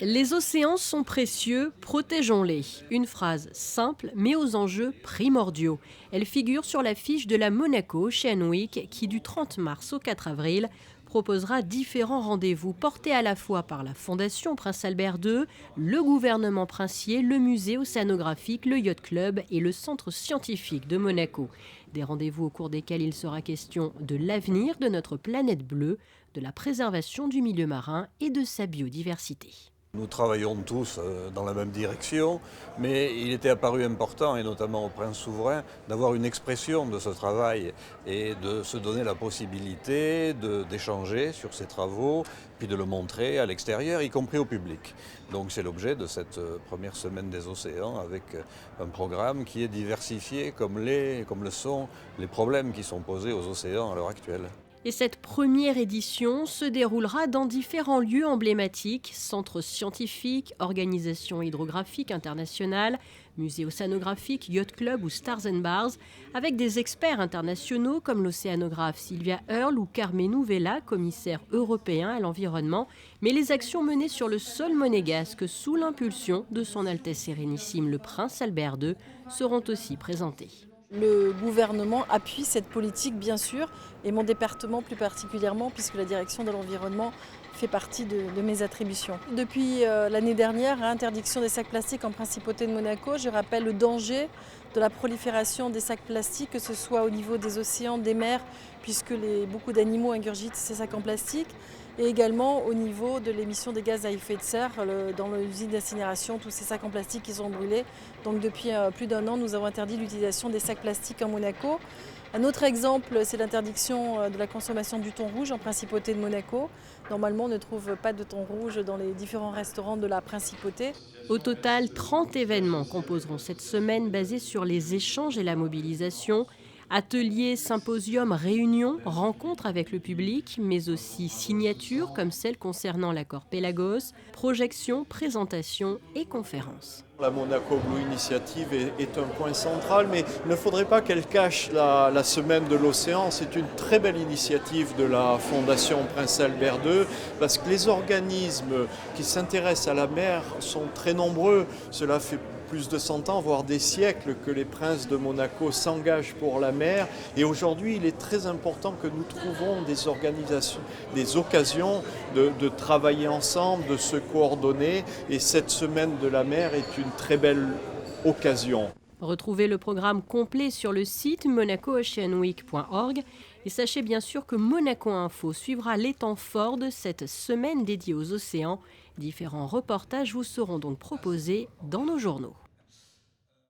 Les océans sont précieux, protégeons-les. Une phrase simple mais aux enjeux primordiaux. Elle figure sur l'affiche de la Monaco Ocean Week qui du 30 mars au 4 avril proposera différents rendez-vous portés à la fois par la Fondation Prince Albert II, le gouvernement princier, le musée océanographique, le yacht club et le centre scientifique de Monaco. Des rendez-vous au cours desquels il sera question de l'avenir de notre planète bleue, de la préservation du milieu marin et de sa biodiversité. Nous travaillons tous dans la même direction, mais il était apparu important, et notamment au Prince souverain, d'avoir une expression de ce travail et de se donner la possibilité d'échanger sur ces travaux, puis de le montrer à l'extérieur, y compris au public. Donc c'est l'objet de cette première semaine des océans, avec un programme qui est diversifié comme le sont les problèmes qui sont posés aux océans à l'heure actuelle. Et cette première édition se déroulera dans différents lieux emblématiques, centres scientifiques, organisations hydrographiques internationales, musées océanographiques, yacht club ou stars and bars, avec des experts internationaux comme l'océanographe Sylvia Earle ou Carmenu Vela, commissaire européen à l'environnement, mais les actions menées sur le sol monégasque sous l'impulsion de son Altesse Sérénissime le Prince Albert II seront aussi présentées. Le gouvernement appuie cette politique, bien sûr, et mon département plus particulièrement, puisque la direction de l'environnement fait partie de mes attributions. Depuis l'année dernière, interdiction des sacs plastiques en principauté de Monaco, je rappelle le danger de la prolifération des sacs plastiques, que ce soit au niveau des océans, des mers, puisque beaucoup d'animaux ingurgitent ces sacs en plastique, et également au niveau de l'émission des gaz à effet de serre dans l'usine d'incinération, tous ces sacs en plastique qui sont brûlés. Donc depuis plus d'un an, nous avons interdit l'utilisation des sacs plastiques en Monaco. Un autre exemple, c'est l'interdiction de la consommation du thon rouge en principauté de Monaco. Normalement, on ne trouve pas de thon rouge dans les différents restaurants de la principauté. Au total, 30 événements composeront cette semaine basés sur les échanges et la mobilisation. Ateliers, symposiums, réunions, rencontres avec le public, mais aussi signatures comme celle concernant l'accord Pélagos, projections, présentations et conférences. La Monaco Blue Initiative est un point central, mais il ne faudrait pas qu'elle cache la semaine de l'océan. C'est une très belle initiative de la Fondation Prince Albert II, parce que les organismes qui s'intéressent à la mer sont très nombreux. Cela fait plus de 100 ans, voire des siècles, que les princes de Monaco s'engagent pour la mer. Et aujourd'hui, il est très important que nous trouvons des organisations, des occasions de travailler ensemble, de se coordonner. Et cette semaine de la mer est une très belle occasion. Retrouvez le programme complet sur le site monacooceanweek.org et sachez bien sûr que Monaco Info suivra les temps forts de cette semaine dédiée aux océans. Différents reportages vous seront donc proposés dans nos journaux.